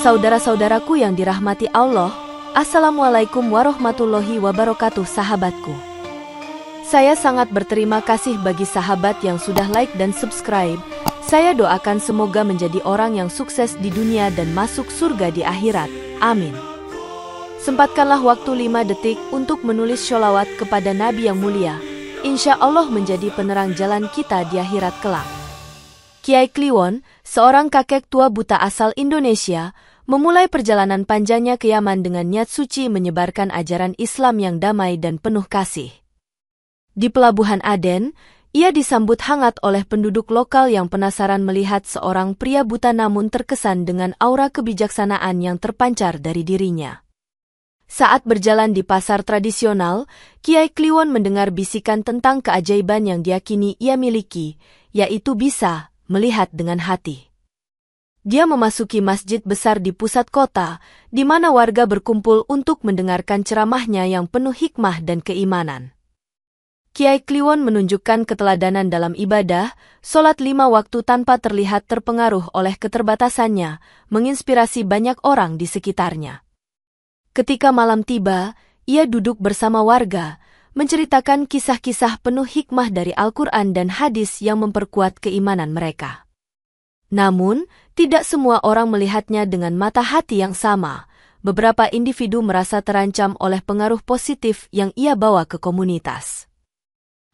Saudara-saudaraku yang dirahmati Allah, Assalamualaikum warahmatullahi wabarakatuh sahabatku. Saya sangat berterima kasih bagi sahabat yang sudah like dan subscribe. Saya doakan semoga menjadi orang yang sukses di dunia dan masuk surga di akhirat. Amin. Sempatkanlah waktu 5 detik untuk menulis sholawat kepada Nabi yang mulia. Insya Allah menjadi penerang jalan kita di akhirat kelak. Kiai Kliwon, seorang kakek tua buta asal Indonesia, memulai perjalanan panjangnya ke Yaman dengan niat suci menyebarkan ajaran Islam yang damai dan penuh kasih. Di pelabuhan Aden, ia disambut hangat oleh penduduk lokal yang penasaran melihat seorang pria buta namun terkesan dengan aura kebijaksanaan yang terpancar dari dirinya. Saat berjalan di pasar tradisional, Kiai Kliwon mendengar bisikan tentang keajaiban yang diyakini ia miliki, yaitu bisa melihat dengan hati. Dia memasuki masjid besar di pusat kota, di mana warga berkumpul untuk mendengarkan ceramahnya yang penuh hikmah dan keimanan. Kiai Kliwon menunjukkan keteladanan dalam ibadah, sholat 5 waktu tanpa terlihat terpengaruh oleh keterbatasannya, menginspirasi banyak orang di sekitarnya. Ketika malam tiba, ia duduk bersama warga, menceritakan kisah-kisah penuh hikmah dari Al-Quran dan hadis yang memperkuat keimanan mereka. Namun, tidak semua orang melihatnya dengan mata hati yang sama. Beberapa individu merasa terancam oleh pengaruh positif yang ia bawa ke komunitas.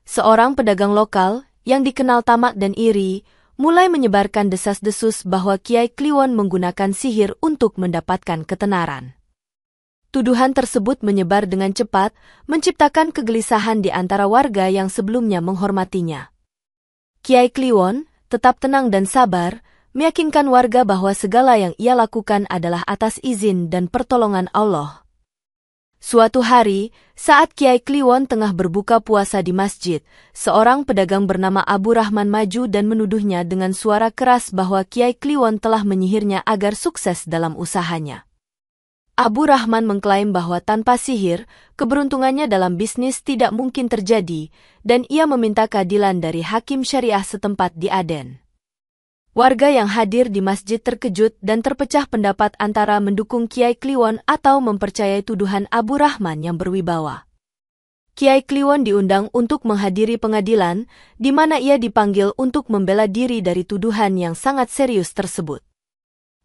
Seorang pedagang lokal, yang dikenal tamak dan iri, mulai menyebarkan desas-desus bahwa Kiai Kliwon menggunakan sihir untuk mendapatkan ketenaran. Tuduhan tersebut menyebar dengan cepat, menciptakan kegelisahan di antara warga yang sebelumnya menghormatinya. Kiai Kliwon tetap tenang dan sabar, meyakinkan warga bahwa segala yang ia lakukan adalah atas izin dan pertolongan Allah. Suatu hari, saat Kiai Kliwon tengah berbuka puasa di masjid, seorang pedagang bernama Abu Rahman maju dan menuduhnya dengan suara keras bahwa Kiai Kliwon telah menyihirnya agar sukses dalam usahanya. Abu Rahman mengklaim bahwa tanpa sihir, keberuntungannya dalam bisnis tidak mungkin terjadi, dan ia meminta keadilan dari hakim syariah setempat di Aden. Warga yang hadir di masjid terkejut dan terpecah pendapat antara mendukung Kiai Kliwon atau mempercayai tuduhan Abu Rahman yang berwibawa. Kiai Kliwon diundang untuk menghadiri pengadilan, di mana ia dipanggil untuk membela diri dari tuduhan yang sangat serius tersebut.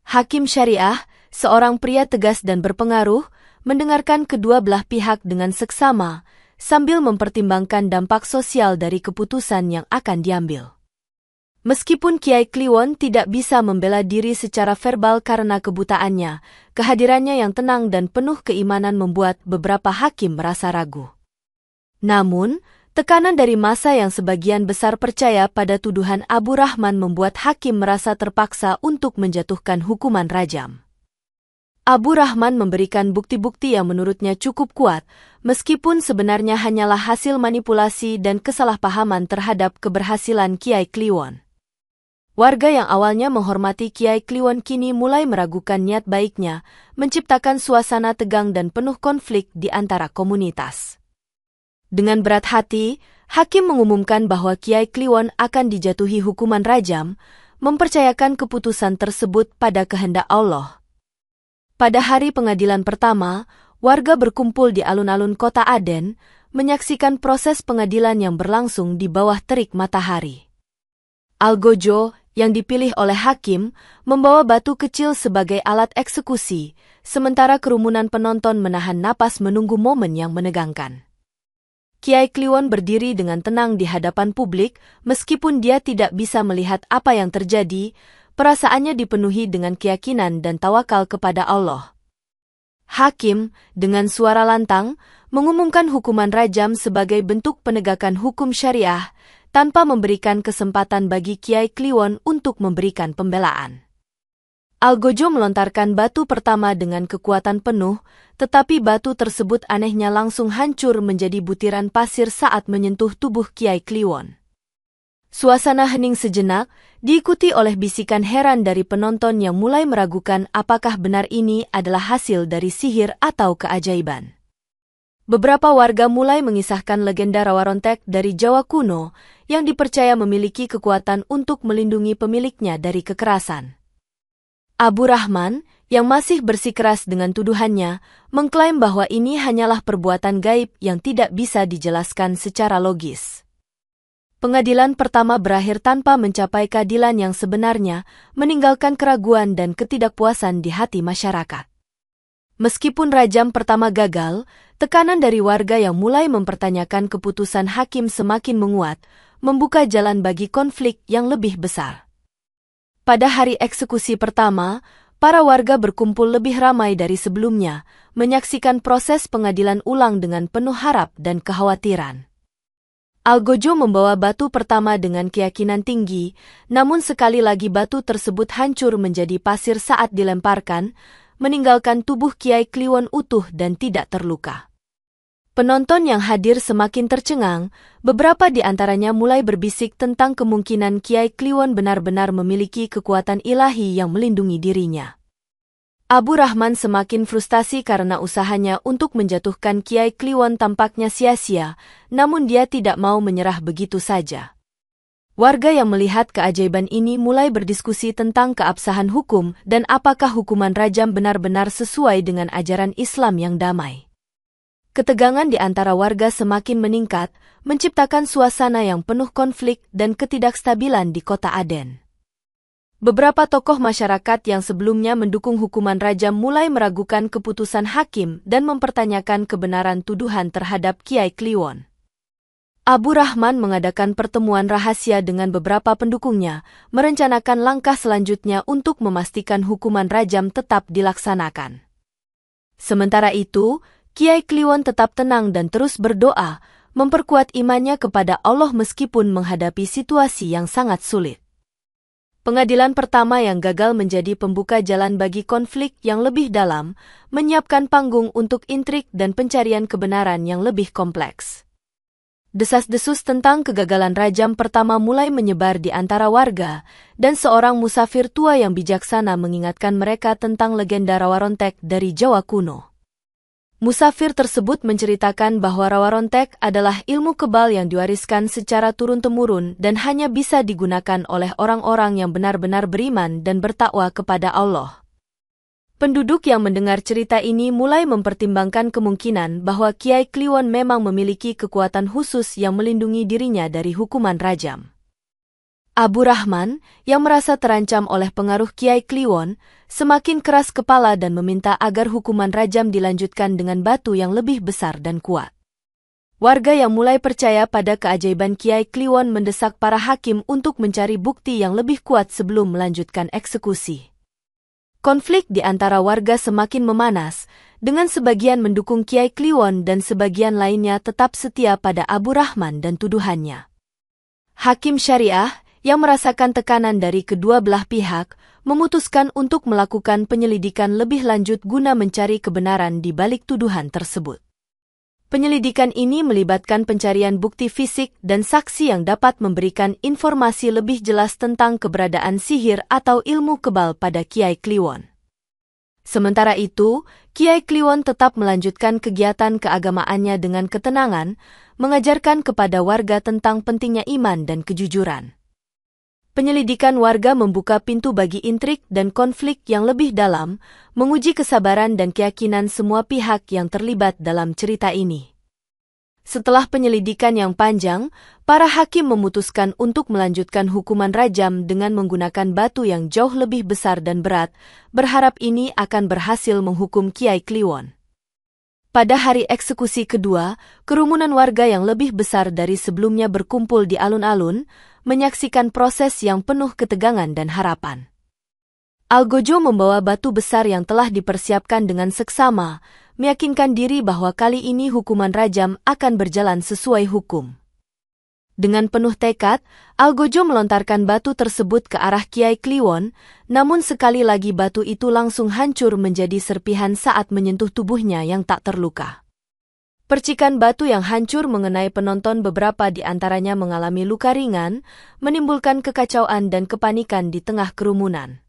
Hakim syariah, seorang pria tegas dan berpengaruh, mendengarkan kedua belah pihak dengan seksama, sambil mempertimbangkan dampak sosial dari keputusan yang akan diambil. Meskipun Kiai Kliwon tidak bisa membela diri secara verbal karena kebutaannya, kehadirannya yang tenang dan penuh keimanan membuat beberapa hakim merasa ragu. Namun, tekanan dari massa yang sebagian besar percaya pada tuduhan Abu Rahman membuat hakim merasa terpaksa untuk menjatuhkan hukuman rajam. Abu Rahman memberikan bukti-bukti yang menurutnya cukup kuat, meskipun sebenarnya hanyalah hasil manipulasi dan kesalahpahaman terhadap keberhasilan Kiai Kliwon. Warga yang awalnya menghormati Kiai Kliwon kini mulai meragukan niat baiknya, menciptakan suasana tegang dan penuh konflik di antara komunitas. Dengan berat hati, hakim mengumumkan bahwa Kiai Kliwon akan dijatuhi hukuman rajam, mempercayakan keputusan tersebut pada kehendak Allah. Pada hari pengadilan pertama, warga berkumpul di alun-alun kota Aden, menyaksikan proses pengadilan yang berlangsung di bawah terik matahari. Algojo, yang dipilih oleh hakim, membawa batu kecil sebagai alat eksekusi, sementara kerumunan penonton menahan napas menunggu momen yang menegangkan. Kiai Kliwon berdiri dengan tenang di hadapan publik, meskipun dia tidak bisa melihat apa yang terjadi. Perasaannya dipenuhi dengan keyakinan dan tawakal kepada Allah. Hakim, dengan suara lantang, mengumumkan hukuman rajam sebagai bentuk penegakan hukum syariah, tanpa memberikan kesempatan bagi Kiai Kliwon untuk memberikan pembelaan. Algojo melontarkan batu pertama dengan kekuatan penuh, tetapi batu tersebut anehnya langsung hancur menjadi butiran pasir saat menyentuh tubuh Kiai Kliwon. Suasana hening sejenak, diikuti oleh bisikan heran dari penonton yang mulai meragukan apakah benar ini adalah hasil dari sihir atau keajaiban. Beberapa warga mulai mengisahkan legenda rawa rontek dari Jawa kuno yang dipercaya memiliki kekuatan untuk melindungi pemiliknya dari kekerasan. Abu Rahman, yang masih bersikeras dengan tuduhannya, mengklaim bahwa ini hanyalah perbuatan gaib yang tidak bisa dijelaskan secara logis. Pengadilan pertama berakhir tanpa mencapai keadilan yang sebenarnya, meninggalkan keraguan dan ketidakpuasan di hati masyarakat. Meskipun rajam pertama gagal, tekanan dari warga yang mulai mempertanyakan keputusan hakim semakin menguat, membuka jalan bagi konflik yang lebih besar. Pada hari eksekusi pertama, para warga berkumpul lebih ramai dari sebelumnya, menyaksikan proses pengadilan ulang dengan penuh harap dan kekhawatiran. Algojo membawa batu pertama dengan keyakinan tinggi, namun sekali lagi batu tersebut hancur menjadi pasir saat dilemparkan, meninggalkan tubuh Kiai Kliwon utuh dan tidak terluka. Penonton yang hadir semakin tercengang, beberapa di antaranya mulai berbisik tentang kemungkinan Kiai Kliwon benar-benar memiliki kekuatan ilahi yang melindungi dirinya. Abu Rahman semakin frustasi karena usahanya untuk menjatuhkan Kiai Kliwon tampaknya sia-sia, namun dia tidak mau menyerah begitu saja. Warga yang melihat keajaiban ini mulai berdiskusi tentang keabsahan hukum dan apakah hukuman rajam benar-benar sesuai dengan ajaran Islam yang damai. Ketegangan di antara warga semakin meningkat, menciptakan suasana yang penuh konflik dan ketidakstabilan di kota Aden. Beberapa tokoh masyarakat yang sebelumnya mendukung hukuman rajam mulai meragukan keputusan hakim dan mempertanyakan kebenaran tuduhan terhadap Kiai Kliwon. Abu Rahman mengadakan pertemuan rahasia dengan beberapa pendukungnya, merencanakan langkah selanjutnya untuk memastikan hukuman rajam tetap dilaksanakan. Sementara itu, Kiai Kliwon tetap tenang dan terus berdoa, memperkuat imannya kepada Allah meskipun menghadapi situasi yang sangat sulit. Pengadilan pertama yang gagal menjadi pembuka jalan bagi konflik yang lebih dalam, menyiapkan panggung untuk intrik dan pencarian kebenaran yang lebih kompleks. Desas-desus tentang kegagalan rajam pertama mulai menyebar di antara warga, dan seorang musafir tua yang bijaksana mengingatkan mereka tentang legenda Rawarontek dari Jawa kuno. Musafir tersebut menceritakan bahwa Rawarontek adalah ilmu kebal yang diwariskan secara turun-temurun dan hanya bisa digunakan oleh orang-orang yang benar-benar beriman dan bertakwa kepada Allah. Penduduk yang mendengar cerita ini mulai mempertimbangkan kemungkinan bahwa Kiai Kliwon memang memiliki kekuatan khusus yang melindungi dirinya dari hukuman rajam. Abu Rahman, yang merasa terancam oleh pengaruh Kiai Kliwon, semakin keras kepala dan meminta agar hukuman rajam dilanjutkan dengan batu yang lebih besar dan kuat. Warga yang mulai percaya pada keajaiban Kiai Kliwon mendesak para hakim untuk mencari bukti yang lebih kuat sebelum melanjutkan eksekusi. Konflik di antara warga semakin memanas, dengan sebagian mendukung Kiai Kliwon dan sebagian lainnya tetap setia pada Abu Rahman dan tuduhannya. Hakim Syariah, yang merasakan tekanan dari kedua belah pihak, memutuskan untuk melakukan penyelidikan lebih lanjut guna mencari kebenaran di balik tuduhan tersebut. Penyelidikan ini melibatkan pencarian bukti fisik dan saksi yang dapat memberikan informasi lebih jelas tentang keberadaan sihir atau ilmu kebal pada Kiai Kliwon. Sementara itu, Kiai Kliwon tetap melanjutkan kegiatan keagamaannya dengan ketenangan, mengajarkan kepada warga tentang pentingnya iman dan kejujuran. Penyelidikan warga membuka pintu bagi intrik dan konflik yang lebih dalam, menguji kesabaran dan keyakinan semua pihak yang terlibat dalam cerita ini. Setelah penyelidikan yang panjang, para hakim memutuskan untuk melanjutkan hukuman rajam dengan menggunakan batu yang jauh lebih besar dan berat, berharap ini akan berhasil menghukum Kiai Kliwon. Pada hari eksekusi kedua, kerumunan warga yang lebih besar dari sebelumnya berkumpul di alun-alun, menyaksikan proses yang penuh ketegangan dan harapan. Algojo membawa batu besar yang telah dipersiapkan dengan seksama, meyakinkan diri bahwa kali ini hukuman rajam akan berjalan sesuai hukum. Dengan penuh tekad, Algojo melontarkan batu tersebut ke arah Kiai Kliwon, namun sekali lagi batu itu langsung hancur menjadi serpihan saat menyentuh tubuhnya yang tak terluka. Percikan batu yang hancur mengenai penonton, beberapa di antaranya mengalami luka ringan, menimbulkan kekacauan dan kepanikan di tengah kerumunan.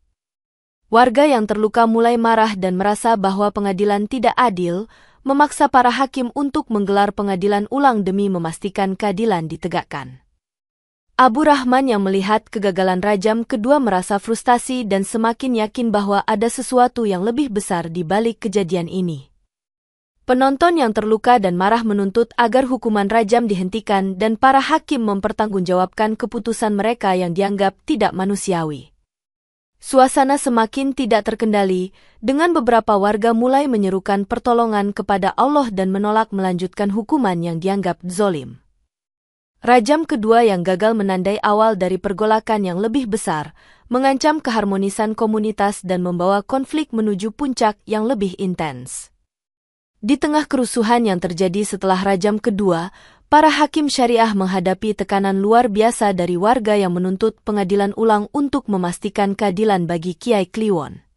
Warga yang terluka mulai marah dan merasa bahwa pengadilan tidak adil, memaksa para hakim untuk menggelar pengadilan ulang demi memastikan keadilan ditegakkan. Abu Rahman yang melihat kegagalan rajam kedua merasa frustasi dan semakin yakin bahwa ada sesuatu yang lebih besar di balik kejadian ini. Penonton yang terluka dan marah menuntut agar hukuman rajam dihentikan dan para hakim mempertanggungjawabkan keputusan mereka yang dianggap tidak manusiawi. Suasana semakin tidak terkendali, dengan beberapa warga mulai menyerukan pertolongan kepada Allah dan menolak melanjutkan hukuman yang dianggap zalim. Rajam kedua yang gagal menandai awal dari pergolakan yang lebih besar, mengancam keharmonisan komunitas dan membawa konflik menuju puncak yang lebih intens. Di tengah kerusuhan yang terjadi setelah rajam kedua, para hakim syariah menghadapi tekanan luar biasa dari warga yang menuntut pengadilan ulang untuk memastikan keadilan bagi Kiai Kliwon.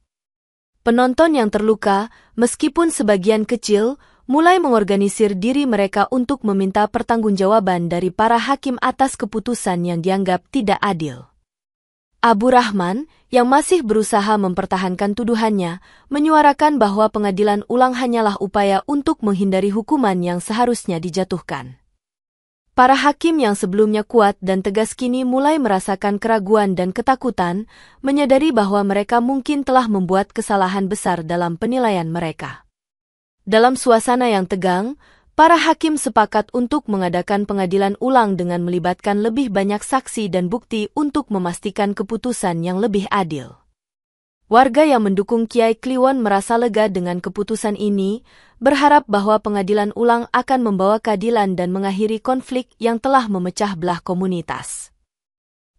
Penonton yang terluka, meskipun sebagian kecil, mulai mengorganisir diri mereka untuk meminta pertanggungjawaban dari para hakim atas keputusan yang dianggap tidak adil. Abu Rahman, yang masih berusaha mempertahankan tuduhannya, menyuarakan bahwa pengadilan ulang hanyalah upaya untuk menghindari hukuman yang seharusnya dijatuhkan. Para hakim yang sebelumnya kuat dan tegas kini mulai merasakan keraguan dan ketakutan, menyadari bahwa mereka mungkin telah membuat kesalahan besar dalam penilaian mereka. Dalam suasana yang tegang, para hakim sepakat untuk mengadakan pengadilan ulang dengan melibatkan lebih banyak saksi dan bukti untuk memastikan keputusan yang lebih adil. Warga yang mendukung Kiai Kliwon merasa lega dengan keputusan ini, berharap bahwa pengadilan ulang akan membawa keadilan dan mengakhiri konflik yang telah memecah belah komunitas.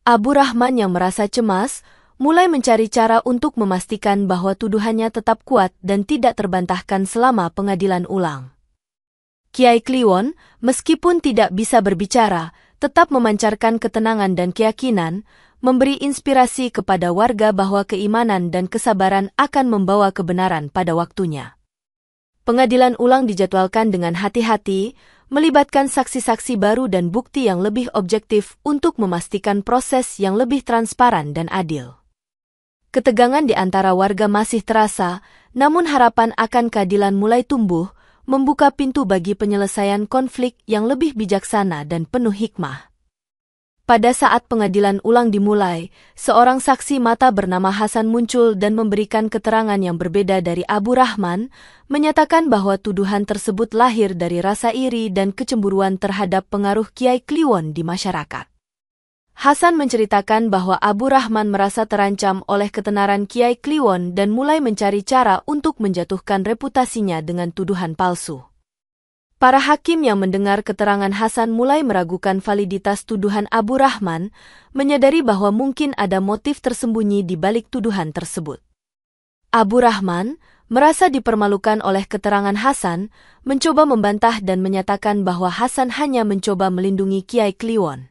Abu Rahman yang merasa cemas, mulai mencari cara untuk memastikan bahwa tuduhannya tetap kuat dan tidak terbantahkan selama pengadilan ulang. Kiai Kliwon, meskipun tidak bisa berbicara, tetap memancarkan ketenangan dan keyakinan, memberi inspirasi kepada warga bahwa keimanan dan kesabaran akan membawa kebenaran pada waktunya. Pengadilan ulang dijadwalkan dengan hati-hati, melibatkan saksi-saksi baru dan bukti yang lebih objektif untuk memastikan proses yang lebih transparan dan adil. Ketegangan di antara warga masih terasa, namun harapan akan keadilan mulai tumbuh, membuka pintu bagi penyelesaian konflik yang lebih bijaksana dan penuh hikmah. Pada saat pengadilan ulang dimulai, seorang saksi mata bernama Hasan muncul dan memberikan keterangan yang berbeda dari Abu Rahman, menyatakan bahwa tuduhan tersebut lahir dari rasa iri dan kecemburuan terhadap pengaruh Kiai Kliwon di masyarakat. Hasan menceritakan bahwa Abu Rahman merasa terancam oleh ketenaran Kiai Kliwon dan mulai mencari cara untuk menjatuhkan reputasinya dengan tuduhan palsu. Para hakim yang mendengar keterangan Hasan mulai meragukan validitas tuduhan Abu Rahman, menyadari bahwa mungkin ada motif tersembunyi di balik tuduhan tersebut. Abu Rahman, merasa dipermalukan oleh keterangan Hasan, mencoba membantah dan menyatakan bahwa Hasan hanya mencoba melindungi Kiai Kliwon.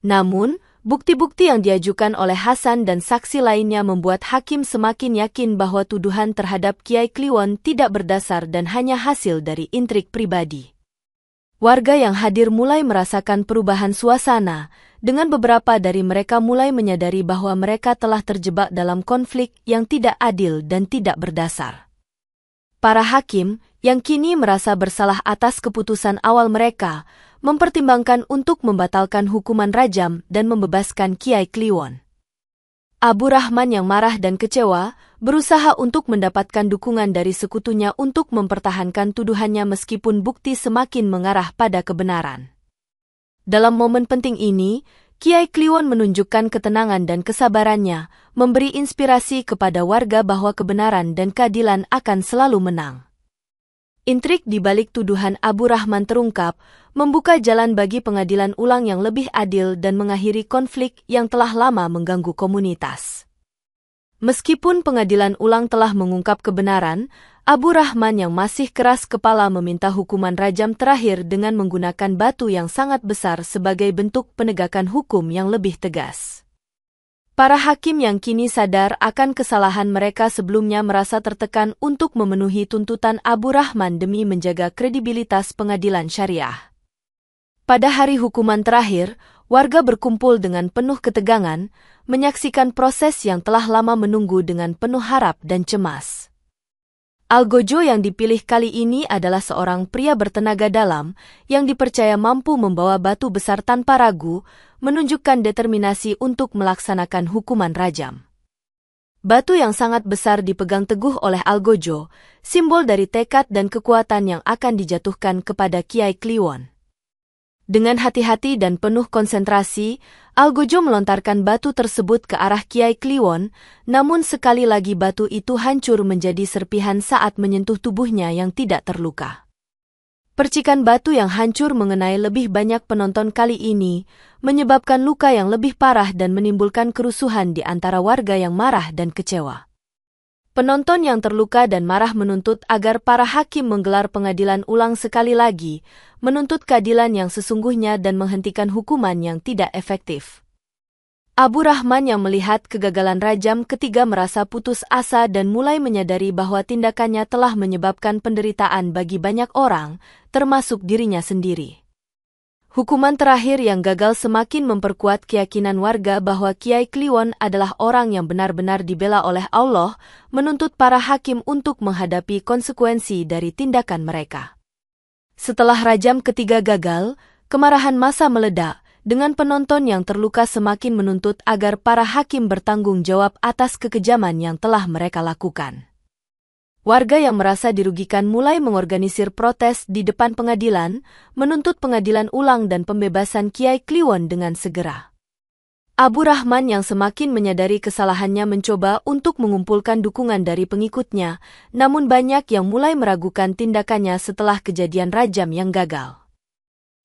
Namun, bukti-bukti yang diajukan oleh Hasan dan saksi lainnya membuat hakim semakin yakin bahwa tuduhan terhadap Kiai Kliwon tidak berdasar dan hanya hasil dari intrik pribadi. Warga yang hadir mulai merasakan perubahan suasana, dengan beberapa dari mereka mulai menyadari bahwa mereka telah terjebak dalam konflik yang tidak adil dan tidak berdasar. Para hakim, yang kini merasa bersalah atas keputusan awal mereka, mempertimbangkan untuk membatalkan hukuman rajam dan membebaskan Kiai Kliwon. Abu Rahman yang marah dan kecewa, berusaha untuk mendapatkan dukungan dari sekutunya untuk mempertahankan tuduhannya meskipun bukti semakin mengarah pada kebenaran. Dalam momen penting ini, Kiai Kliwon menunjukkan ketenangan dan kesabarannya, memberi inspirasi kepada warga bahwa kebenaran dan keadilan akan selalu menang. Intrik di balik tuduhan Abu Rahman terungkap, membuka jalan bagi pengadilan ulang yang lebih adil dan mengakhiri konflik yang telah lama mengganggu komunitas. Meskipun pengadilan ulang telah mengungkap kebenaran, Abu Rahman yang masih keras kepala meminta hukuman rajam terakhir dengan menggunakan batu yang sangat besar sebagai bentuk penegakan hukum yang lebih tegas. Para hakim yang kini sadar akan kesalahan mereka sebelumnya merasa tertekan untuk memenuhi tuntutan Abu Rahman demi menjaga kredibilitas pengadilan syariah. Pada hari hukuman terakhir, warga berkumpul dengan penuh ketegangan, menyaksikan proses yang telah lama menunggu dengan penuh harap dan cemas. Algojo yang dipilih kali ini adalah seorang pria bertenaga dalam yang dipercaya mampu membawa batu besar tanpa ragu, menunjukkan determinasi untuk melaksanakan hukuman rajam. Batu yang sangat besar dipegang teguh oleh Algojo, simbol dari tekad dan kekuatan yang akan dijatuhkan kepada Kiai Kliwon. Dengan hati-hati dan penuh konsentrasi, Algojo melontarkan batu tersebut ke arah Kiai Kliwon, namun sekali lagi batu itu hancur menjadi serpihan saat menyentuh tubuhnya yang tidak terluka. Percikan batu yang hancur mengenai lebih banyak penonton kali ini, menyebabkan luka yang lebih parah dan menimbulkan kerusuhan di antara warga yang marah dan kecewa. Penonton yang terluka dan marah menuntut agar para hakim menggelar pengadilan ulang sekali lagi, menuntut keadilan yang sesungguhnya dan menghentikan hukuman yang tidak efektif. Abu Rahman yang melihat kegagalan rajam ketiga merasa putus asa dan mulai menyadari bahwa tindakannya telah menyebabkan penderitaan bagi banyak orang, termasuk dirinya sendiri. Hukuman terakhir yang gagal semakin memperkuat keyakinan warga bahwa Kiai Kliwon adalah orang yang benar-benar dibela oleh Allah, menuntut para hakim untuk menghadapi konsekuensi dari tindakan mereka. Setelah rajam ketiga gagal, kemarahan massa meledak, dengan penonton yang terluka semakin menuntut agar para hakim bertanggung jawab atas kekejaman yang telah mereka lakukan. Warga yang merasa dirugikan mulai mengorganisir protes di depan pengadilan, menuntut pengadilan ulang dan pembebasan Kiai Kliwon dengan segera. Abu Rahman yang semakin menyadari kesalahannya mencoba untuk mengumpulkan dukungan dari pengikutnya, namun banyak yang mulai meragukan tindakannya setelah kejadian rajam yang gagal.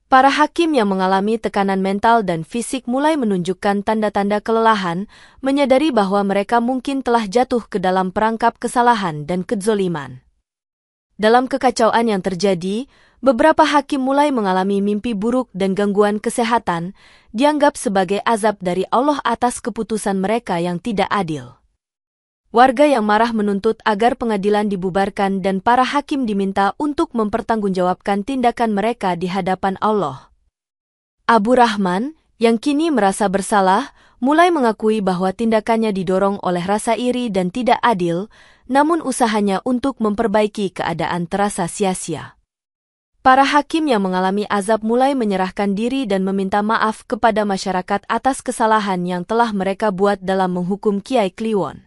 Para hakim yang mengalami tekanan mental dan fisik mulai menunjukkan tanda-tanda kelelahan, menyadari bahwa mereka mungkin telah jatuh ke dalam perangkap kesalahan dan kezoliman. Dalam kekacauan yang terjadi, beberapa hakim mulai mengalami mimpi buruk dan gangguan kesehatan, dianggap sebagai azab dari Allah atas keputusan mereka yang tidak adil. Warga yang marah menuntut agar pengadilan dibubarkan dan para hakim diminta untuk mempertanggungjawabkan tindakan mereka di hadapan Allah. Abu Rahman, yang kini merasa bersalah, mulai mengakui bahwa tindakannya didorong oleh rasa iri dan tidak adil, namun usahanya untuk memperbaiki keadaan terasa sia-sia. Para hakim yang mengalami azab mulai menyerahkan diri dan meminta maaf kepada masyarakat atas kesalahan yang telah mereka buat dalam menghukum Kiai Kliwon.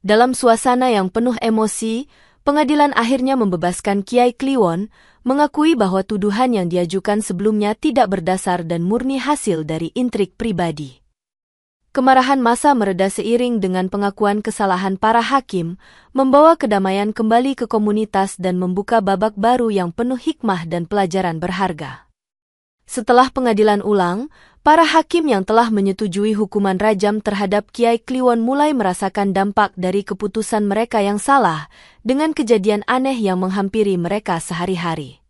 Dalam suasana yang penuh emosi, pengadilan akhirnya membebaskan Kiai Kliwon, mengakui bahwa tuduhan yang diajukan sebelumnya tidak berdasar dan murni hasil dari intrik pribadi. Kemarahan massa mereda seiring dengan pengakuan kesalahan para hakim, membawa kedamaian kembali ke komunitas dan membuka babak baru yang penuh hikmah dan pelajaran berharga. Setelah pengadilan ulang, para hakim yang telah menyetujui hukuman rajam terhadap Kiai Kliwon mulai merasakan dampak dari keputusan mereka yang salah, dengan kejadian aneh yang menghampiri mereka sehari-hari.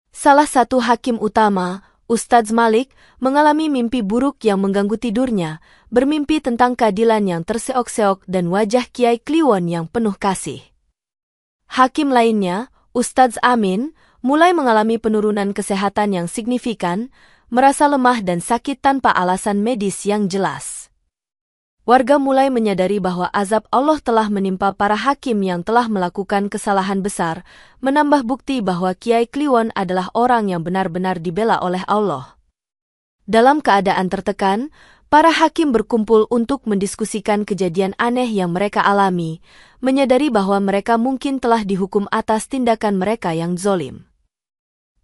Salah satu hakim utama, Ustadz Malik, mengalami mimpi buruk yang mengganggu tidurnya, bermimpi tentang keadilan yang terseok-seok dan wajah Kiai Kliwon yang penuh kasih. Hakim lainnya, Ustadz Amin, mulai mengalami penurunan kesehatan yang signifikan, merasa lemah dan sakit tanpa alasan medis yang jelas. Warga mulai menyadari bahwa azab Allah telah menimpa para hakim yang telah melakukan kesalahan besar, menambah bukti bahwa Kiai Kliwon adalah orang yang benar-benar dibela oleh Allah. Dalam keadaan tertekan, para hakim berkumpul untuk mendiskusikan kejadian aneh yang mereka alami, menyadari bahwa mereka mungkin telah dihukum atas tindakan mereka yang zolim.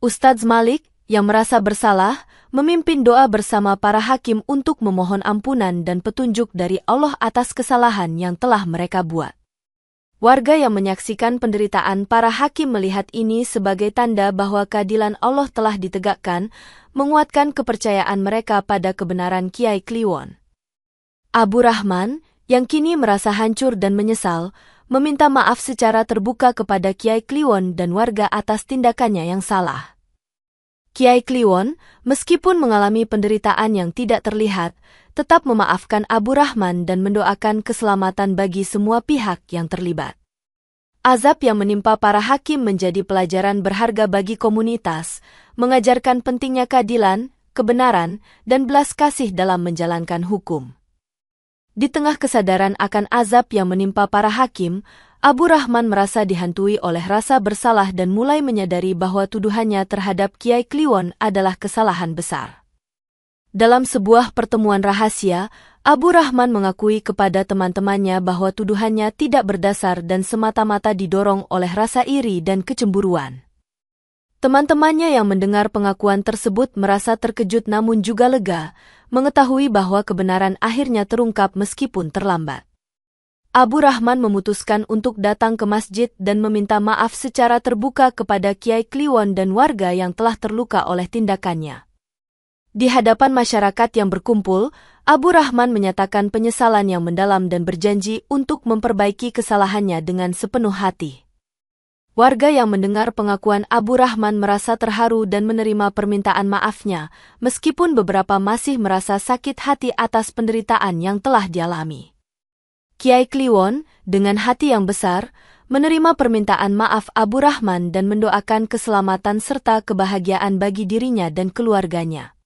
Ustadz Malik, yang merasa bersalah, memimpin doa bersama para hakim untuk memohon ampunan dan petunjuk dari Allah atas kesalahan yang telah mereka buat. Warga yang menyaksikan penderitaan para hakim melihat ini sebagai tanda bahwa keadilan Allah telah ditegakkan, menguatkan kepercayaan mereka pada kebenaran Kiai Kliwon. Abu Rahman, yang kini merasa hancur dan menyesal, meminta maaf secara terbuka kepada Kiai Kliwon dan warga atas tindakannya yang salah. Kiai Kliwon, meskipun mengalami penderitaan yang tidak terlihat, tetap memaafkan Abu Rahman dan mendoakan keselamatan bagi semua pihak yang terlibat. Azab yang menimpa para hakim menjadi pelajaran berharga bagi komunitas, mengajarkan pentingnya keadilan, kebenaran, dan belas kasih dalam menjalankan hukum. Di tengah kesadaran akan azab yang menimpa para hakim, Abu Rahman merasa dihantui oleh rasa bersalah dan mulai menyadari bahwa tuduhannya terhadap Kiai Kliwon adalah kesalahan besar. Dalam sebuah pertemuan rahasia, Abu Rahman mengakui kepada teman-temannya bahwa tuduhannya tidak berdasar dan semata-mata didorong oleh rasa iri dan kecemburuan. Teman-temannya yang mendengar pengakuan tersebut merasa terkejut namun juga lega, mengetahui bahwa kebenaran akhirnya terungkap meskipun terlambat. Abu Rahman memutuskan untuk datang ke masjid dan meminta maaf secara terbuka kepada Kiai Kliwon dan warga yang telah terluka oleh tindakannya. Di hadapan masyarakat yang berkumpul, Abu Rahman menyatakan penyesalan yang mendalam dan berjanji untuk memperbaiki kesalahannya dengan sepenuh hati. Warga yang mendengar pengakuan Abu Rahman merasa terharu dan menerima permintaan maafnya, meskipun beberapa masih merasa sakit hati atas penderitaan yang telah dialami. Kiai Kliwon, dengan hati yang besar, menerima permintaan maaf Abu Rahman dan mendoakan keselamatan serta kebahagiaan bagi dirinya dan keluarganya.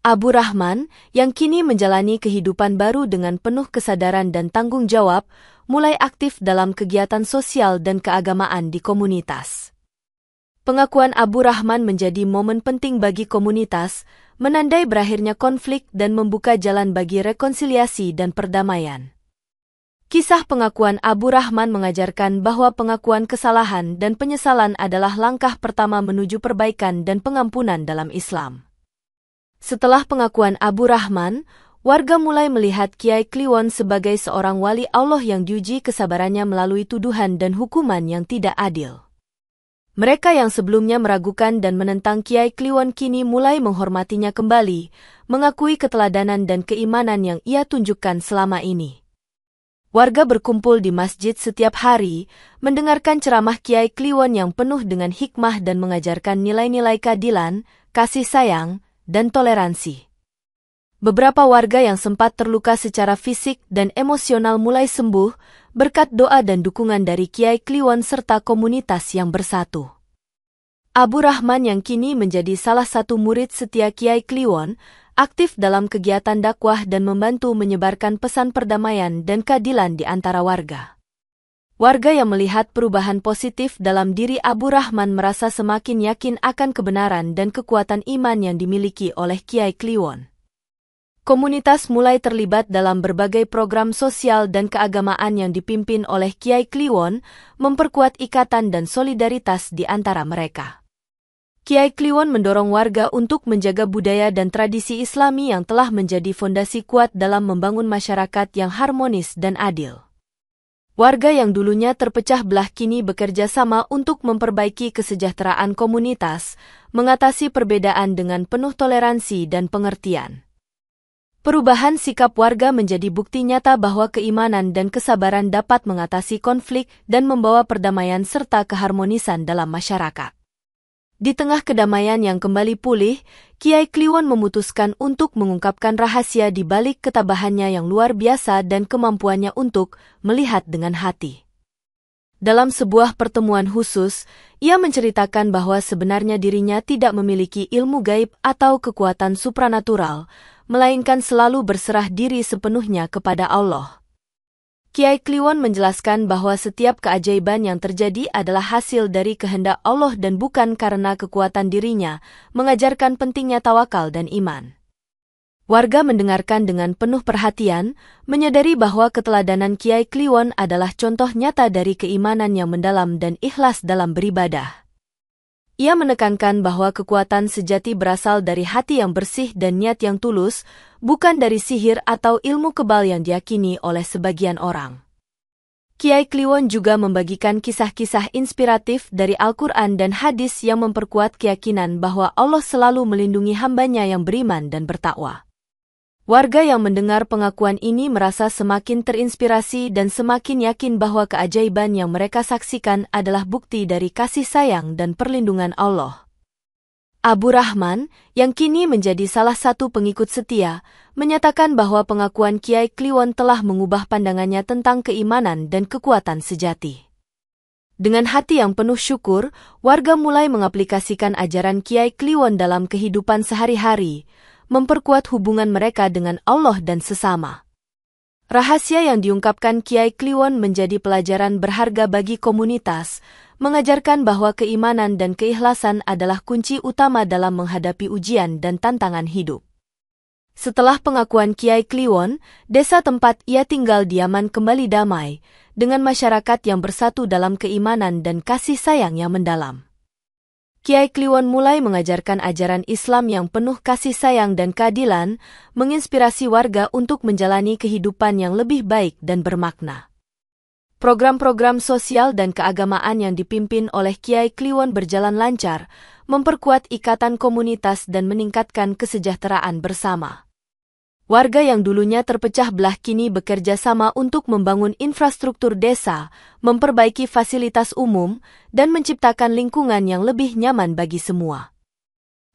Abu Rahman, yang kini menjalani kehidupan baru dengan penuh kesadaran dan tanggung jawab, mulai aktif dalam kegiatan sosial dan keagamaan di komunitas. Pengakuan Abu Rahman menjadi momen penting bagi komunitas, menandai berakhirnya konflik dan membuka jalan bagi rekonsiliasi dan perdamaian. Kisah pengakuan Abu Rahman mengajarkan bahwa pengakuan kesalahan dan penyesalan adalah langkah pertama menuju perbaikan dan pengampunan dalam Islam. Setelah pengakuan Abu Rahman, warga mulai melihat Kiai Kliwon sebagai seorang wali Allah yang diuji kesabarannya melalui tuduhan dan hukuman yang tidak adil. Mereka yang sebelumnya meragukan dan menentang Kiai Kliwon kini mulai menghormatinya kembali, mengakui keteladanan dan keimanan yang ia tunjukkan selama ini. Warga berkumpul di masjid setiap hari, mendengarkan ceramah Kiai Kliwon yang penuh dengan hikmah dan mengajarkan nilai-nilai keadilan, kasih sayang, dan toleransi. Beberapa warga yang sempat terluka secara fisik dan emosional mulai sembuh berkat doa dan dukungan dari Kiai Kliwon serta komunitas yang bersatu. Abu Rahman yang kini menjadi salah satu murid setia Kiai Kliwon, aktif dalam kegiatan dakwah dan membantu menyebarkan pesan perdamaian dan keadilan di antara warga. Warga yang melihat perubahan positif dalam diri Abu Rahman merasa semakin yakin akan kebenaran dan kekuatan iman yang dimiliki oleh Kiai Kliwon. Komunitas mulai terlibat dalam berbagai program sosial dan keagamaan yang dipimpin oleh Kiai Kliwon, memperkuat ikatan dan solidaritas di antara mereka. Kiai Kliwon mendorong warga untuk menjaga budaya dan tradisi Islami yang telah menjadi fondasi kuat dalam membangun masyarakat yang harmonis dan adil. Warga yang dulunya terpecah belah kini bekerja sama untuk memperbaiki kesejahteraan komunitas, mengatasi perbedaan dengan penuh toleransi dan pengertian. Perubahan sikap warga menjadi bukti nyata bahwa keimanan dan kesabaran dapat mengatasi konflik dan membawa perdamaian serta keharmonisan dalam masyarakat. Di tengah kedamaian yang kembali pulih, Kiai Kliwon memutuskan untuk mengungkapkan rahasia di balik ketabahannya yang luar biasa dan kemampuannya untuk melihat dengan hati. Dalam sebuah pertemuan khusus, ia menceritakan bahwa sebenarnya dirinya tidak memiliki ilmu gaib atau kekuatan supranatural, melainkan selalu berserah diri sepenuhnya kepada Allah. Kiai Kliwon menjelaskan bahwa setiap keajaiban yang terjadi adalah hasil dari kehendak Allah dan bukan karena kekuatan dirinya, mengajarkan pentingnya tawakal dan iman. Warga mendengarkan dengan penuh perhatian, menyadari bahwa keteladanan Kiai Kliwon adalah contoh nyata dari keimanan yang mendalam dan ikhlas dalam beribadah. Ia menekankan bahwa kekuatan sejati berasal dari hati yang bersih dan niat yang tulus, bukan dari sihir atau ilmu kebal yang diyakini oleh sebagian orang. Kiai Kliwon juga membagikan kisah-kisah inspiratif dari Al-Quran dan hadis yang memperkuat keyakinan bahwa Allah selalu melindungi hambanya yang beriman dan bertakwa. Warga yang mendengar pengakuan ini merasa semakin terinspirasi dan semakin yakin bahwa keajaiban yang mereka saksikan adalah bukti dari kasih sayang dan perlindungan Allah. Abu Rahman, yang kini menjadi salah satu pengikut setia, menyatakan bahwa pengakuan Kiai Kliwon telah mengubah pandangannya tentang keimanan dan kekuatan sejati. Dengan hati yang penuh syukur, warga mulai mengaplikasikan ajaran Kiai Kliwon dalam kehidupan sehari-hari, memperkuat hubungan mereka dengan Allah dan sesama. Rahasia yang diungkapkan Kiai Kliwon menjadi pelajaran berharga bagi komunitas, mengajarkan bahwa keimanan dan keikhlasan adalah kunci utama dalam menghadapi ujian dan tantangan hidup. Setelah pengakuan Kiai Kliwon, desa tempat ia tinggal di Yaman kembali damai, dengan masyarakat yang bersatu dalam keimanan dan kasih sayang yang mendalam. Kiai Kliwon mulai mengajarkan ajaran Islam yang penuh kasih sayang dan keadilan, menginspirasi warga untuk menjalani kehidupan yang lebih baik dan bermakna. Program-program sosial dan keagamaan yang dipimpin oleh Kiai Kliwon berjalan lancar, memperkuat ikatan komunitas dan meningkatkan kesejahteraan bersama. Warga yang dulunya terpecah belah kini bekerja sama untuk membangun infrastruktur desa, memperbaiki fasilitas umum, dan menciptakan lingkungan yang lebih nyaman bagi semua.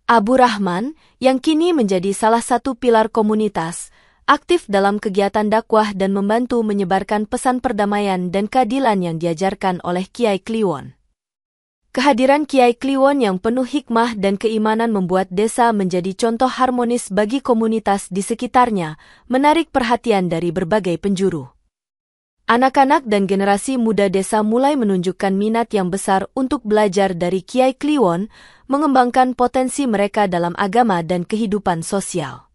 Abu Rahman, yang kini menjadi salah satu pilar komunitas, aktif dalam kegiatan dakwah dan membantu menyebarkan pesan perdamaian dan keadilan yang diajarkan oleh Kiai Kliwon. Kehadiran Kiai Kliwon yang penuh hikmah dan keimanan membuat desa menjadi contoh harmonis bagi komunitas di sekitarnya, menarik perhatian dari berbagai penjuru. Anak-anak dan generasi muda desa mulai menunjukkan minat yang besar untuk belajar dari Kiai Kliwon, mengembangkan potensi mereka dalam agama dan kehidupan sosial.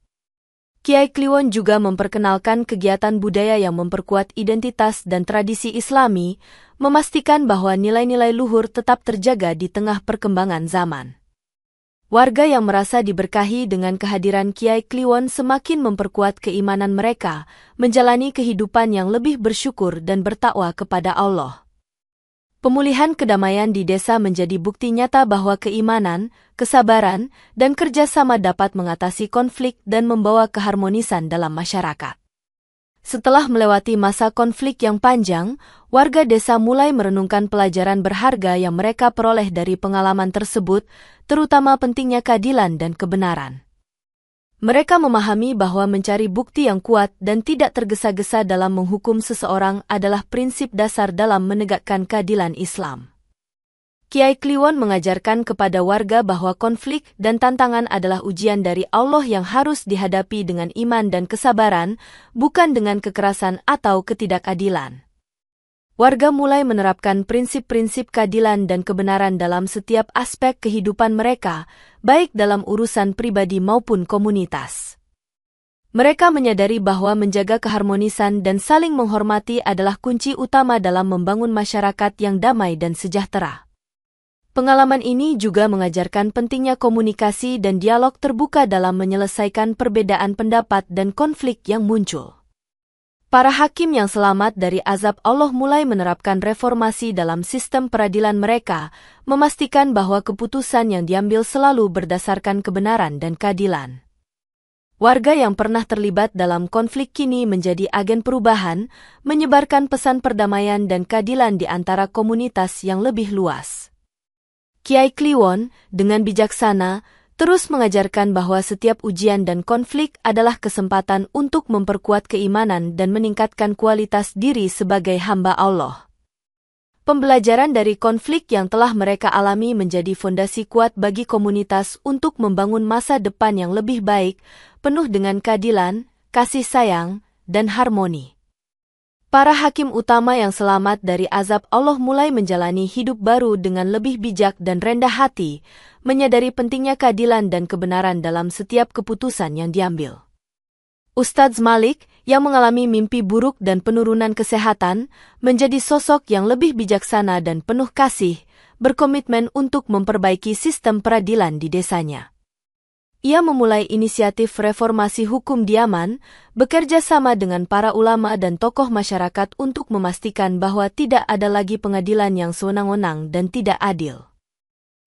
Kiai Kliwon juga memperkenalkan kegiatan budaya yang memperkuat identitas dan tradisi Islami, memastikan bahwa nilai-nilai luhur tetap terjaga di tengah perkembangan zaman. Warga yang merasa diberkahi dengan kehadiran Kiai Kliwon semakin memperkuat keimanan mereka, menjalani kehidupan yang lebih bersyukur dan bertakwa kepada Allah. Pemulihan kedamaian di desa menjadi bukti nyata bahwa keimanan, kesabaran, dan kerjasama dapat mengatasi konflik dan membawa keharmonisan dalam masyarakat. Setelah melewati masa konflik yang panjang, warga desa mulai merenungkan pelajaran berharga yang mereka peroleh dari pengalaman tersebut, terutama pentingnya keadilan dan kebenaran. Mereka memahami bahwa mencari bukti yang kuat dan tidak tergesa-gesa dalam menghukum seseorang adalah prinsip dasar dalam menegakkan keadilan Islam. Kiai Kliwon mengajarkan kepada warga bahwa konflik dan tantangan adalah ujian dari Allah yang harus dihadapi dengan iman dan kesabaran, bukan dengan kekerasan atau ketidakadilan. Warga mulai menerapkan prinsip-prinsip keadilan dan kebenaran dalam setiap aspek kehidupan mereka, baik dalam urusan pribadi maupun komunitas. Mereka menyadari bahwa menjaga keharmonisan dan saling menghormati adalah kunci utama dalam membangun masyarakat yang damai dan sejahtera. Pengalaman ini juga mengajarkan pentingnya komunikasi dan dialog terbuka dalam menyelesaikan perbedaan pendapat dan konflik yang muncul. Para hakim yang selamat dari azab Allah mulai menerapkan reformasi dalam sistem peradilan mereka, memastikan bahwa keputusan yang diambil selalu berdasarkan kebenaran dan keadilan. Warga yang pernah terlibat dalam konflik kini menjadi agen perubahan, menyebarkan pesan perdamaian dan keadilan di antara komunitas yang lebih luas. Kiai Kliwon, dengan bijaksana, terus mengajarkan bahwa setiap ujian dan konflik adalah kesempatan untuk memperkuat keimanan dan meningkatkan kualitas diri sebagai hamba Allah. Pembelajaran dari konflik yang telah mereka alami menjadi fondasi kuat bagi komunitas untuk membangun masa depan yang lebih baik, penuh dengan keadilan, kasih sayang, dan harmoni. Para hakim utama yang selamat dari azab Allah mulai menjalani hidup baru dengan lebih bijak dan rendah hati, menyadari pentingnya keadilan dan kebenaran dalam setiap keputusan yang diambil. Ustadz Malik, yang mengalami mimpi buruk dan penurunan kesehatan, menjadi sosok yang lebih bijaksana dan penuh kasih, berkomitmen untuk memperbaiki sistem peradilan di desanya. Ia memulai inisiatif reformasi hukum di Yaman, bekerja sama dengan para ulama dan tokoh masyarakat untuk memastikan bahwa tidak ada lagi pengadilan yang sewenang-wenang dan tidak adil.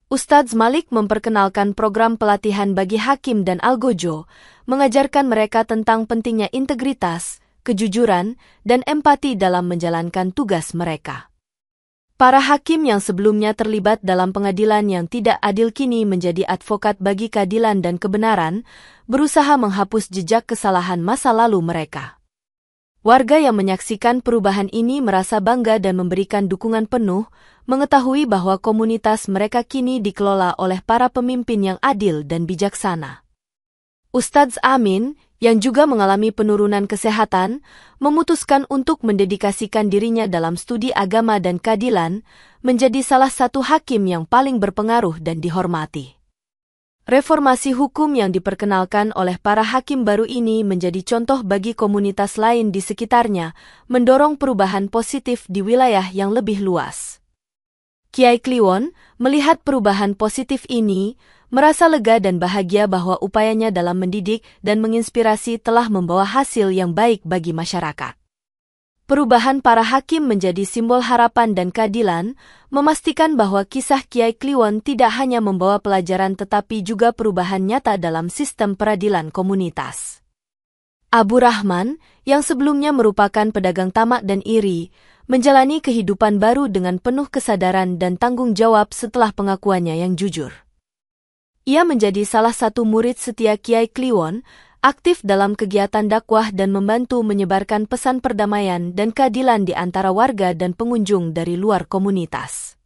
Ustadz Malik memperkenalkan program pelatihan bagi hakim dan algojo, mengajarkan mereka tentang pentingnya integritas, kejujuran, dan empati dalam menjalankan tugas mereka. Para hakim yang sebelumnya terlibat dalam pengadilan yang tidak adil kini menjadi advokat bagi keadilan dan kebenaran, berusaha menghapus jejak kesalahan masa lalu mereka. Warga yang menyaksikan perubahan ini merasa bangga dan memberikan dukungan penuh, mengetahui bahwa komunitas mereka kini dikelola oleh para pemimpin yang adil dan bijaksana. Ustadz Amin, yang juga mengalami penurunan kesehatan, memutuskan untuk mendedikasikan dirinya dalam studi agama dan keadilan, menjadi salah satu hakim yang paling berpengaruh dan dihormati. Reformasi hukum yang diperkenalkan oleh para hakim baru ini menjadi contoh bagi komunitas lain di sekitarnya, mendorong perubahan positif di wilayah yang lebih luas. Kiai Kliwon melihat perubahan positif ini, merasa lega dan bahagia bahwa upayanya dalam mendidik dan menginspirasi telah membawa hasil yang baik bagi masyarakat. Perubahan para hakim menjadi simbol harapan dan keadilan, memastikan bahwa kisah Kiai Kliwon tidak hanya membawa pelajaran tetapi juga perubahan nyata dalam sistem peradilan komunitas. Abu Rahman, yang sebelumnya merupakan pedagang tamak dan iri, menjalani kehidupan baru dengan penuh kesadaran dan tanggung jawab setelah pengakuannya yang jujur. Ia menjadi salah satu murid setia Kiai Kliwon, aktif dalam kegiatan dakwah dan membantu menyebarkan pesan perdamaian dan keadilan di antara warga dan pengunjung dari luar komunitas.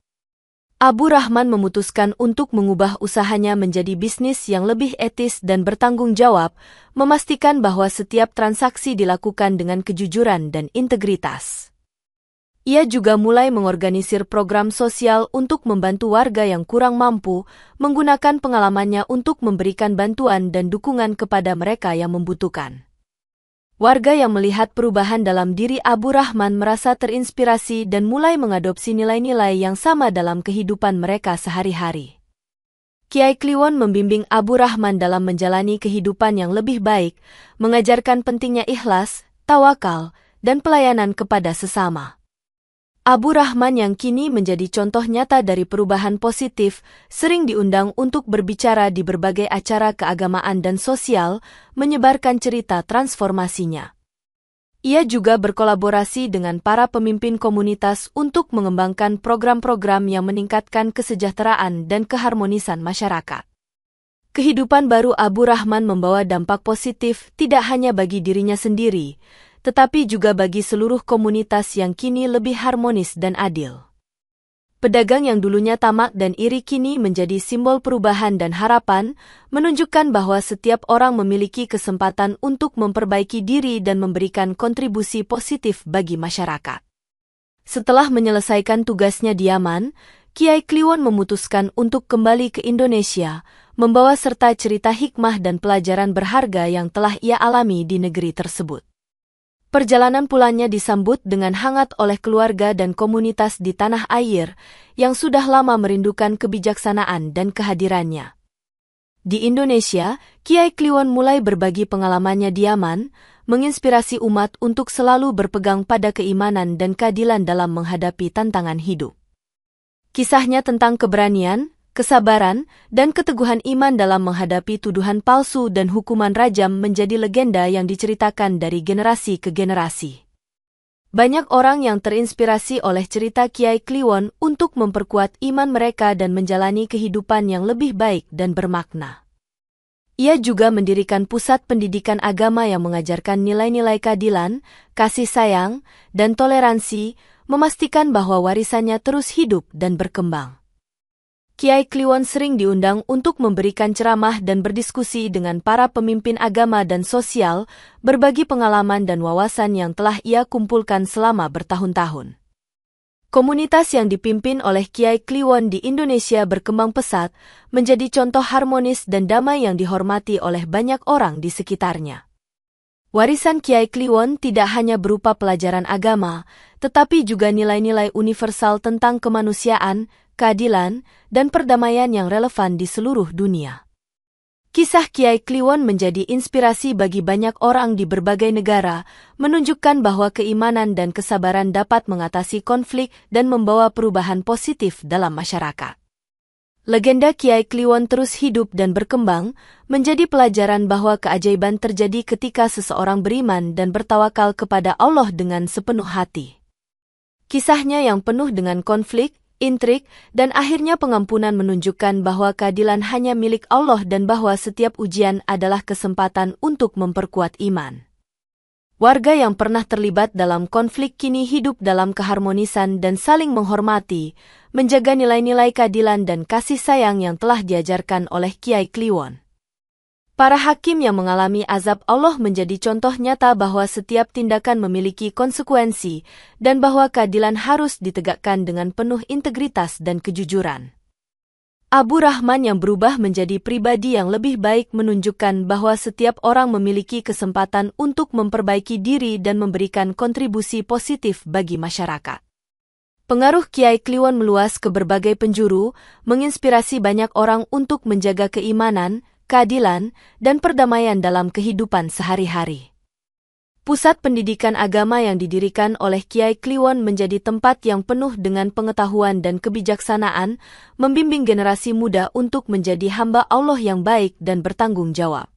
Abu Rahman memutuskan untuk mengubah usahanya menjadi bisnis yang lebih etis dan bertanggung jawab, memastikan bahwa setiap transaksi dilakukan dengan kejujuran dan integritas. Ia juga mulai mengorganisir program sosial untuk membantu warga yang kurang mampu, menggunakan pengalamannya untuk memberikan bantuan dan dukungan kepada mereka yang membutuhkan. Warga yang melihat perubahan dalam diri Abu Rahman merasa terinspirasi dan mulai mengadopsi nilai-nilai yang sama dalam kehidupan mereka sehari-hari. Kiai Kliwon membimbing Abu Rahman dalam menjalani kehidupan yang lebih baik, mengajarkan pentingnya ikhlas, tawakal, dan pelayanan kepada sesama. Abu Rahman yang kini menjadi contoh nyata dari perubahan positif, sering diundang untuk berbicara di berbagai acara keagamaan dan sosial, menyebarkan cerita transformasinya. Ia juga berkolaborasi dengan para pemimpin komunitas untuk mengembangkan program-program yang meningkatkan kesejahteraan dan keharmonisan masyarakat. Kehidupan baru Abu Rahman membawa dampak positif tidak hanya bagi dirinya sendiri, tetapi juga bagi seluruh komunitas yang kini lebih harmonis dan adil. Pedagang yang dulunya tamak dan iri kini menjadi simbol perubahan dan harapan, menunjukkan bahwa setiap orang memiliki kesempatan untuk memperbaiki diri dan memberikan kontribusi positif bagi masyarakat. Setelah menyelesaikan tugasnya di Yaman, Kiai Kliwon memutuskan untuk kembali ke Indonesia, membawa serta cerita hikmah dan pelajaran berharga yang telah ia alami di negeri tersebut. Perjalanan pulangnya disambut dengan hangat oleh keluarga dan komunitas di tanah air yang sudah lama merindukan kebijaksanaan dan kehadirannya. Di Indonesia, Kiai Kliwon mulai berbagi pengalamannya di Yaman, menginspirasi umat untuk selalu berpegang pada keimanan dan keadilan dalam menghadapi tantangan hidup. Kisahnya tentang keberanian, kesabaran, dan keteguhan iman dalam menghadapi tuduhan palsu dan hukuman rajam menjadi legenda yang diceritakan dari generasi ke generasi. Banyak orang yang terinspirasi oleh cerita Kiai Kliwon untuk memperkuat iman mereka dan menjalani kehidupan yang lebih baik dan bermakna. Ia juga mendirikan pusat pendidikan agama yang mengajarkan nilai-nilai keadilan, kasih sayang, dan toleransi, memastikan bahwa warisannya terus hidup dan berkembang. Kiai Kliwon sering diundang untuk memberikan ceramah dan berdiskusi dengan para pemimpin agama dan sosial, berbagi pengalaman dan wawasan yang telah ia kumpulkan selama bertahun-tahun. Komunitas yang dipimpin oleh Kiai Kliwon di Indonesia berkembang pesat, menjadi contoh harmonis dan damai yang dihormati oleh banyak orang di sekitarnya. Warisan Kiai Kliwon tidak hanya berupa pelajaran agama, tetapi juga nilai-nilai universal tentang kemanusiaan, keadilan, dan perdamaian yang relevan di seluruh dunia. Kisah Kiai Kliwon menjadi inspirasi bagi banyak orang di berbagai negara, menunjukkan bahwa keimanan dan kesabaran dapat mengatasi konflik dan membawa perubahan positif dalam masyarakat. Legenda Kiai Kliwon terus hidup dan berkembang, menjadi pelajaran bahwa keajaiban terjadi ketika seseorang beriman dan bertawakal kepada Allah dengan sepenuh hati. Kisahnya yang penuh dengan konflik, intrik, dan akhirnya pengampunan menunjukkan bahwa keadilan hanya milik Allah dan bahwa setiap ujian adalah kesempatan untuk memperkuat iman. Warga yang pernah terlibat dalam konflik kini hidup dalam keharmonisan dan saling menghormati, menjaga nilai-nilai keadilan dan kasih sayang yang telah diajarkan oleh Kiai Kliwon. Para hakim yang mengalami azab Allah menjadi contoh nyata bahwa setiap tindakan memiliki konsekuensi dan bahwa keadilan harus ditegakkan dengan penuh integritas dan kejujuran. Abu Rahman yang berubah menjadi pribadi yang lebih baik menunjukkan bahwa setiap orang memiliki kesempatan untuk memperbaiki diri dan memberikan kontribusi positif bagi masyarakat. Pengaruh Kiai Kliwon meluas ke berbagai penjuru, menginspirasi banyak orang untuk menjaga keimanan, keadilan, dan perdamaian dalam kehidupan sehari-hari. Pusat pendidikan agama yang didirikan oleh Kiai Kliwon menjadi tempat yang penuh dengan pengetahuan dan kebijaksanaan, membimbing generasi muda untuk menjadi hamba Allah yang baik dan bertanggung jawab.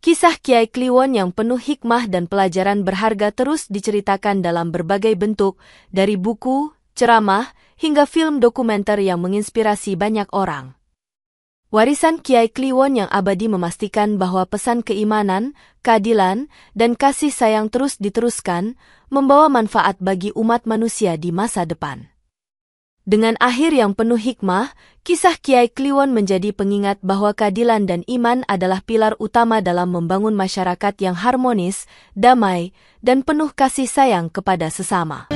Kisah Kiai Kliwon yang penuh hikmah dan pelajaran berharga terus diceritakan dalam berbagai bentuk, dari buku, ceramah, hingga film dokumenter yang menginspirasi banyak orang. Warisan Kiai Kliwon yang abadi memastikan bahwa pesan keimanan, keadilan, dan kasih sayang terus diteruskan, membawa manfaat bagi umat manusia di masa depan. Dengan akhir yang penuh hikmah, kisah Kiai Kliwon menjadi pengingat bahwa keadilan dan iman adalah pilar utama dalam membangun masyarakat yang harmonis, damai, dan penuh kasih sayang kepada sesama.